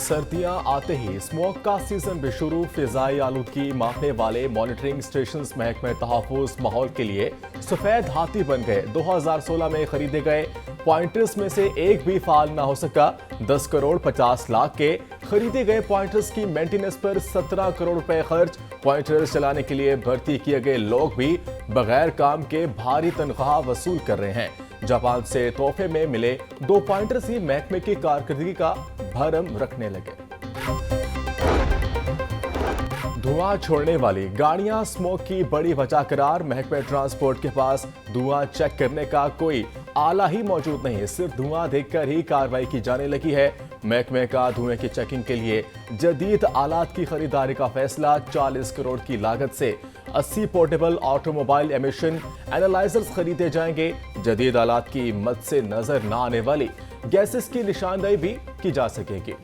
सर्दियां आते ही स्मोक का सीजन भी शुरू। फिजाई आलूदगी मापने वाले मॉनिटरिंग स्टेशंस महकमे तहफ़्फ़ुज़ माहौल के लिए सफेद हाथी बन गए। 2016 में खरीदे गए पॉइंटर्स में से एक भी फाल ना हो सका। 10 करोड़ 50 लाख के खरीदे गए पॉइंटर्स की मेंटेनेंस पर 17 करोड़ रुपए खर्च। पॉइंटर्स चलाने के लिए भर्ती किए गए लोग भी बगैर काम के भारी तनख्वाह वसूल कर रहे हैं। जापान से तोहफे में मिले 2 पॉइंटर्स ही महकमे की कारकर्दगी का भरम रखने लगे। धुआं छोड़ने वाली गाड़ियां स्मोक की बड़ी वजह करार। महकमे ट्रांसपोर्ट के पास धुआं चेक करने का कोई आला ही मौजूद नहीं, सिर्फ धुआं देखकर ही कार्रवाई की जाने लगी है। महकमे का धुएं की चेकिंग के लिए जदीद आलात की खरीदारी का फैसला। 40 करोड़ की लागत से 80 पोर्टेबल ऑटोमोबाइल एमिशन एनालाइजर्स खरीदे जाएंगे। जदीद आलात की मद से नजर न आने वाली गैसेस की निशानदेही भी की जा सकेगी।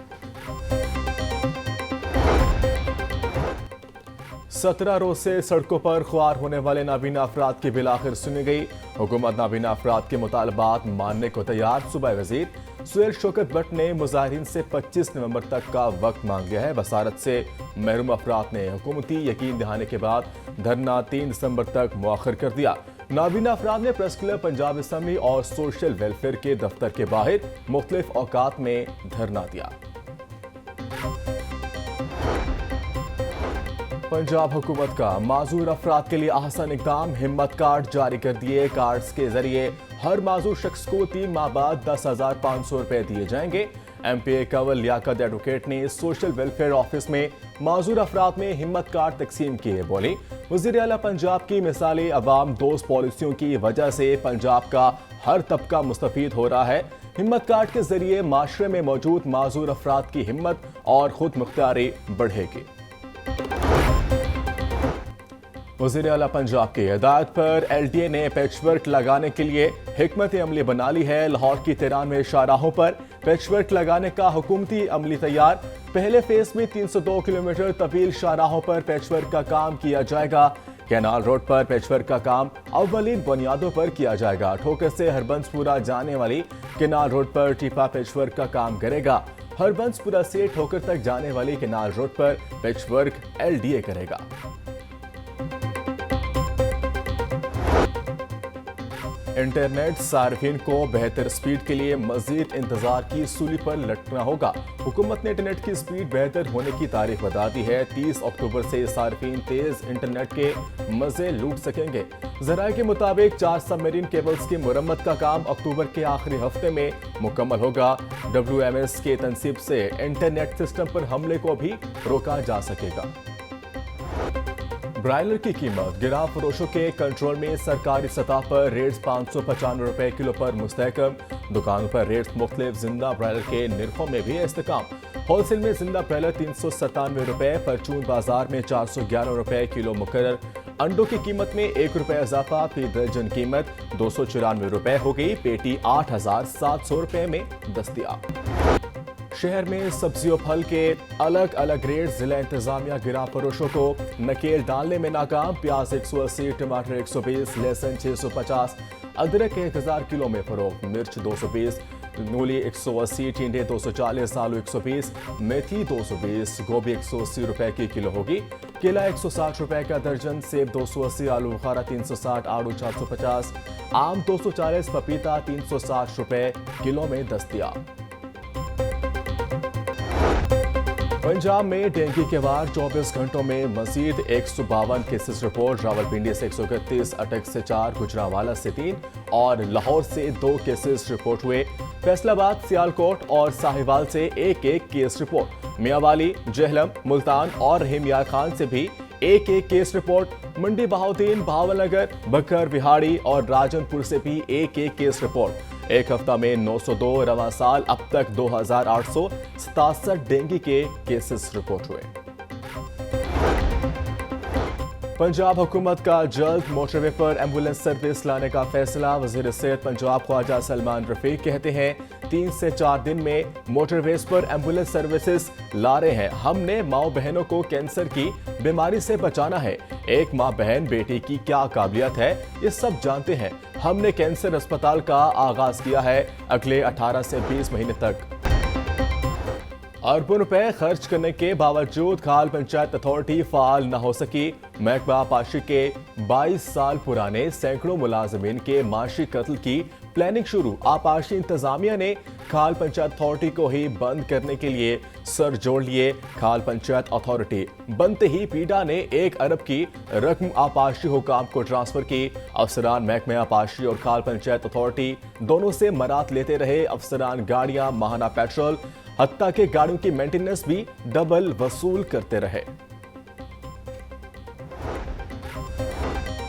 17 रोज से सड़कों पर ख्वार होने वाले नाबीना अफराद की बिल आखिर सुनी गई। हुकूमत नाबीना अफराद के मुतालबात मानने को तैयार। सूबाई वजीर सुहेल शौकत भट्ट ने मुजाहिरीन से 25 नवंबर तक का वक्त मांग लिया है। वसारत से महरूम अफराद ने हुकूमती यकीन दिहाने के बाद धरना 3 दिसंबर तक मुअख्खर कर दिया। नाबीना अफराद ने प्रेस क्लब, पंजाब असम्बली और सोशल वेलफेयर के दफ्तर के बाहर मुख्तलिफ औकात में धरना दिया। पंजाब हुकूमत का माजूर अफराद के लिए आसान इकदाम। हिम्मत कार्ड जारी कर दिए। कार्ड्स के जरिए हर माजूर शख्स को 3 माह बाद 10,500 रुपए दिए जाएंगे। MPA कंवल लियाकत एडवोकेट ने सोशल वेलफेयर ऑफिस में माजूर अफराद में हिम्मत कार्ड तकसीम किए। बोली, वज़ीर आला पंजाब की मिसाली अवाम दोस्त पॉलिसियों की वजह से पंजाब का हर तबका मुस्तफीद हो रहा है। हिम्मत कार्ड के जरिए माशरे में मौजूद माजूर अफराद की हिम्मत और खुद मुख्तारी बढ़ेगी। वज़ीर आला पंजाब की हिदायत पर LTA ने पैचवर्क लगाने के लिए हिकमत अमली बना ली है। लाहौर की 93 शाहराहों पर पैचवर्क लगाने का हुकूमती अमली तैयार। पहले फेज में 302 किलोमीटर तवील शाहराहों पर पैचवर्क का काम किया जाएगा। कैनाल रोड पर पैचवर्क का काम अव्वलीन बुनियादों पर किया जाएगा। ठोकर से हरबंसपुरा जाने वाली कैनाल रोड पर टीपा पैचवर्क का काम करेगा। हरबंसपुरा से ठोकर तक जाने वाली कैनाल रोड पर पैचवर्क LDA करेगा। इंटरनेट सार्फिन को बेहतर स्पीड के लिए मजीद इंतजार की सूली पर लटकना होगा। हुकूमत ने इंटरनेट की स्पीड बेहतर होने की तारीख बता दी है। 30 अक्टूबर से सार्फिन तेज इंटरनेट के मजे लूट सकेंगे। जराये के मुताबिक 4 सबमरीन केबल्स की मुरम्मत का काम अक्टूबर के आखिरी हफ्ते में मुकम्मल होगा। WMS के तनसीब से इंटरनेट सिस्टम पर हमले को भी रोका जा सकेगा। ब्रायलर की कीमत गिरा फरोशों के कंट्रोल में। सरकारी सतह पर रेट्स 595 रुपए किलो पर मुस्तहकम। दुकानों पर रेट्स मुख्तलिफ। जिंदा ब्रायलर के निर्खों में भी इस्तेकाम। होलसेल में जिंदा ब्रायलर 397 रुपए, परचून बाजार में 411 रुपए किलो मुकर्रर। अंडों की कीमत में 1 रुपए इजाफा। फी दर्जन कीमत 294 रुपए हो गई। पेटी 8,700 रुपए में दस्तयाब। शहर में सब्जियों फल के अलग अलग रेट। जिला इंतजामिया गिरा फरोशों को नकेल डालने में नाकाम। प्याज 180, टमाटर 120, लहसुन 650, अदरक 1000 किलो में फरोख्त। मिर्च 220, मूली 180, टिंडे 240, आलू 120, मेथी 220, गोभी 180 रुपए की किलो होगी। केला 160 रुपए का दर्जन, सेब 280, आलू बुखारा 360, आड़ू 450, आम 240, पपीता 360 रुपए किलो में दस्तयाब। पंजाब में डेंगू के वार 24 घंटों में मजीद 152 केसेस रिपोर्ट। रावलपिंडी से 131, अटक से 4, गुजरांवाला से 3 और लाहौर से 2 केसेस रिपोर्ट हुए। फैसलाबाद, सियालकोट और साहिवाल से 1-1 केस रिपोर्ट। मियांवाली, जेहलम, मुल्तान और रहीम यार खान से भी 1-1 केस रिपोर्ट। मंडी बहाउद्दीन, भावलनगर, बकर, विहाड़ी और राजनपुर से भी 1-1 केस रिपोर्ट। एक हफ्ता में 902, रवां साल अब तक 2,867 डेंगू के केसेस रिपोर्ट हुए। पंजाब हुकूमत का जल्द मोटरवे पर एम्बुलेंस सर्विस लाने का फैसला। वज़ीर सेहत पंजाब ख्वाजा सलमान रफीक कहते हैं 3 से 4 दिन में मोटरवेज पर एम्बुलेंस सर्विसेज ला रहे हैं। हमने माओ बहनों को कैंसर की बीमारी से बचाना है। एक माँ बहन बेटी की क्या काबिलियत है ये सब जानते हैं। हमने कैंसर अस्पताल का आगाज किया है। अगले 18 से 20 महीने तक अरबों रुपए खर्च करने के बावजूद खाल पंचायत अथॉरिटी फाल न हो सकी। महकमा आपाशी के 22 साल पुराने सैकड़ों मुलाजमीन के माशी कत्ल की प्लानिंग शुरू। आपाशी इंतजामिया ने खाल पंचायत अथॉरिटी को ही बंद करने के लिए सर जोड़ लिए। खाल पंचायत अथॉरिटी बनते ही पीडा ने 1 अरब की रकम आपाशी हुकाम को ट्रांसफर की। अफसरान महकमे आपाशी और खाल पंचायत अथॉरिटी दोनों से मरात लेते रहे। अफसरान गाड़ियां, माहाना पेट्रोल, हत्ता के गाड़ियों की मेंटेनेंस भी डबल वसूल करते रहे।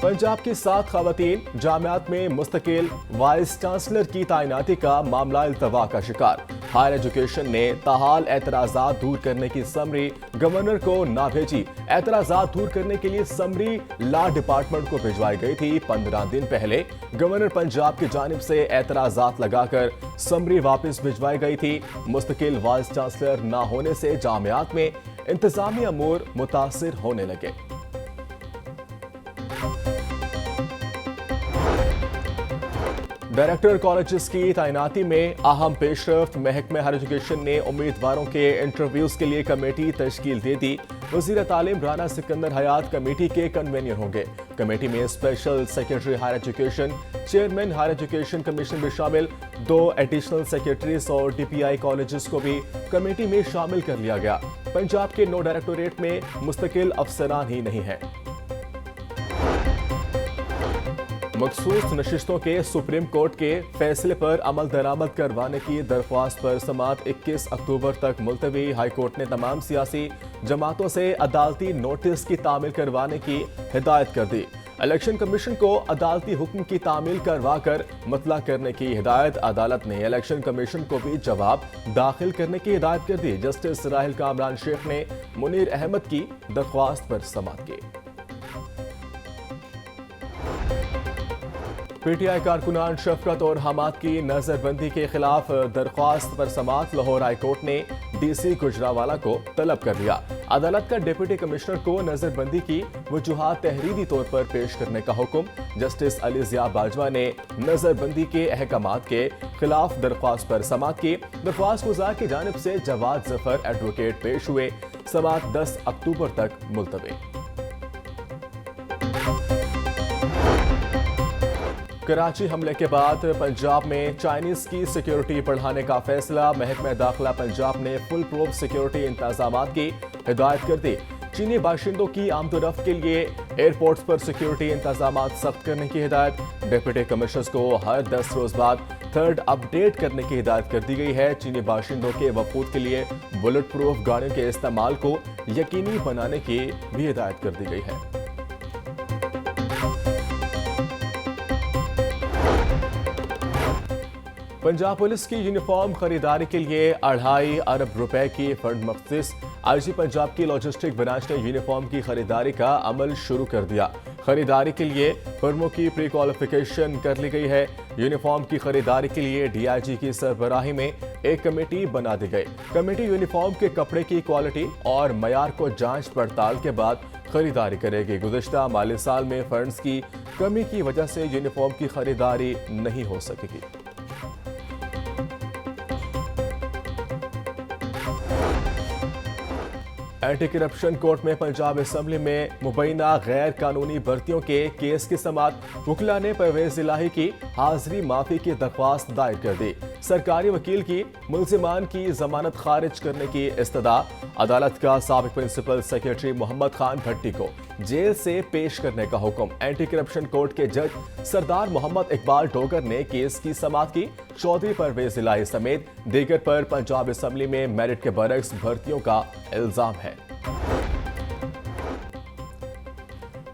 पंजाब की 7 खवातीन जामियात में मुस्तकिल वाइस चांसलर की तैनाती का मामला इल्तवा का शिकार। हायर एजुकेशन ने ताहाल एतराजात दूर करने की समरी गवर्नर को ना भेजी। एतराजात दूर करने के लिए समरी लॉ डिपार्टमेंट को भिजवाई गई थी। 15 दिन पहले गवर्नर पंजाब की जानिब से एतराजात लगाकर समरी वापस भिजवाई गई थी। मुस्तकिल वाइस चांसलर ना होने से जामियात में इंतजामी अमूर मुतासिर होने लगे। डायरेक्टर कॉलेजेस की तैनाती में अहम पेशरफ्त। महकमे हायर एजुकेशन ने उम्मीदवारों के इंटरव्यूज के लिए कमेटी तश्कील दे दी। वज़ीर तालीम राना सिकंदर हयात कमेटी के कन्वीनर होंगे। कमेटी में special secretary higher education, chairman higher education commission भी शामिल। 2 एडिशनल सेक्रेटरीज और DPI कॉलेजेस को भी कमेटी में शामिल कर लिया गया। पंजाब के 9 डायरेक्टोरेट में मुस्तकिल अफसरान ही नहीं है। मखसूस नशिस्तों के सुप्रीम कोर्ट के फैसले पर अमल दरामद करवाने की दरख्वास्त पर समाअत 21 अक्टूबर तक मुलतवी। हाई कोर्ट ने तमाम सियासी जमातों से अदालती नोटिस की तामील करवाने की हिदायत कर दी। इलेक्शन कमीशन को अदालती हुक्म की तामील करवा कर मतला करने की हिदायत। अदालत ने इलेक्शन कमीशन को भी जवाब दाखिल करने की हिदायत कर दी। जस्टिस राहिल कामरान शेख ने मुनीर अहमद की दरख्वास्त पर समाअत की। PTI कारकुनान शफकत और हमाद की नजरबंदी के खिलाफ दरख्वास्त पर समाअत। लाहौर हाई कोर्ट ने DC गुजरावाला को तलब कर लिया। अदालत का डिप्टी कमिश्नर को नजरबंदी की वजूहात तहरीरी तौर पर पेश करने का हुक्म। जस्टिस अली ज़िया बाजवा ने नजरबंदी के अहकामात के खिलाफ दरख्वास्त पर समाअत की। दरख्वास्त गुजार की जानिब से जवाद जफर एडवोकेट पेश हुए। समाअत 10 अक्टूबर तक मुलतवी। कराची हमले के बाद पंजाब में चाइनीज की सिक्योरिटी बढ़ाने का फैसला। महकमा दाखिला पंजाब ने फुल प्रूफ सिक्योरिटी इंतजामात की हिदायत कर दी। चीनी बाशिंदों की आमदोरफ्त के लिए एयरपोर्ट्स पर सिक्योरिटी इंतजामात सख्त करने की हिदायत। डिप्टी कमिश्नर्स को हर 10 रोज बाद थर्ड अपडेट करने की हिदायत कर दी गई है। चीनी बाशिंदों के वफूद के लिए बुलेट प्रूफ गाड़ियों के इस्तेमाल को यकीनी बनाने की भी हिदायत कर दी गई है। पंजाब पुलिस की यूनिफॉर्म खरीदारी के लिए 2.5 अरब रुपए की फंड मख्सूस। IG पंजाब की लॉजिस्टिक ब्रांच ने यूनिफॉर्म की खरीदारी का अमल शुरू कर दिया। खरीदारी के लिए फर्मों की प्री क्वालिफिकेशन कर ली गई है। यूनिफॉर्म की खरीदारी के लिए DIG की सरबराही में एक कमेटी बना दी गई। कमेटी यूनिफॉर्म के कपड़े की क्वालिटी और मयार को जांच पड़ताल के बाद खरीदारी करेगी। गुज़िश्ता माली साल में फंड्स की कमी की वजह से यूनिफॉर्म की खरीदारी नहीं हो सकेगी। एंटी करप्शन कोर्ट में पंजाब असेंबली में मुबैना गैर कानूनी भर्तियों के केस की समाअत। वकीला ने परवेज इलाही की हाजिरी माफी की दरख्वास्त दायर कर दी। सरकारी वकील की मुल्जिमान की जमानत खारिज करने की इस्तदा। अदालत का साबिक प्रिंसिपल सेक्रेटरी मोहम्मद खान भट्टी को जेल से पेश करने का हुक्म। एंटी करप्शन कोर्ट के जज सरदार मोहम्मद इकबाल डोगर ने केस की समाअत की। चौधरी परवेज इलाही समेत दीगर पर पंजाब असेंबली में मेरिट के बरक्स भर्तियों का इल्जाम है।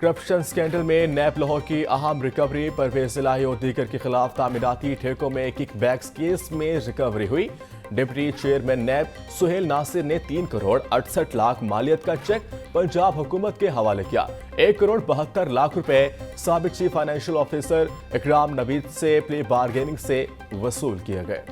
करप्शन स्कैंडल में नैब लाहौर की अहम रिकवरी। परवेज इलाही और दीगर के खिलाफ तामीराती ठेकों में किकबैक्स केस में रिकवरी हुई। डिप्टी चेयरमैन नैब सुहेल नासिर ने 3 करोड़ 68 लाख मालियत का चेक पंजाब हुकूमत के हवाले किया। 1 करोड़ 72 लाख रुपए साबिक चीफ फाइनेंशियल ऑफिसर इकराम नवीद से प्री बार्गेनिंग से वसूल किए गए।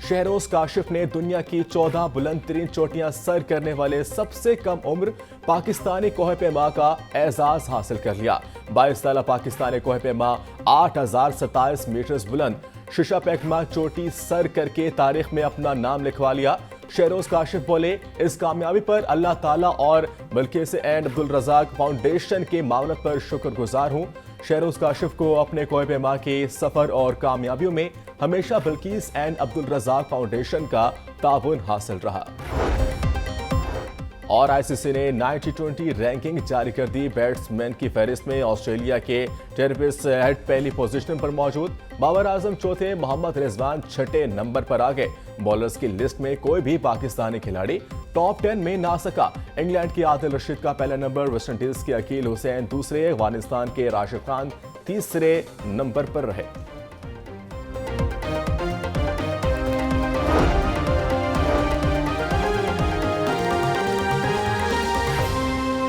शहरोज काशिफ ने दुनिया की 14 बुलंद तरीन चोटियां सर करने वाले सबसे कम उम्र पाकिस्तानी कोहपेमा का एजाज हासिल कर लिया। 22 साल पाकिस्तानी कोहपेमा 8027 मीटर बुलंद शीशा पैकमा चोटी सर करके तारीख में अपना नाम लिखवा लिया। शहरोज काशिफ बोले, इस कामयाबी पर अल्लाह ताला और बिल्किस एंड अब्दुल रज़ाक फाउंडेशन के मावनत पर शुक्रगुजार हूं। शहरोज काशिफ को अपने कोए पैमा के सफर और कामयाबियों में हमेशा बिल्किस एंड अब्दुल रज़ाक फाउंडेशन का ताउन हासिल रहा। और आईसीसी ने 90-20 रैंकिंग जारी कर दी। बैट्समैन की फहरिस्त में ऑस्ट्रेलिया के ट्रेविस हेड पहली पोजीशन पर मौजूद, बाबर आजम चौथे, मोहम्मद रिजवान छठे नंबर पर आ गए। बॉलर्स की लिस्ट में कोई भी पाकिस्तानी खिलाड़ी टॉप 10 में ना सका। इंग्लैंड के आदिल रशीद का पहला नंबर, वेस्टइंडीज के अकील हुसैन दूसरे, अफगानिस्तान के राशिद खान तीसरे नंबर पर रहे।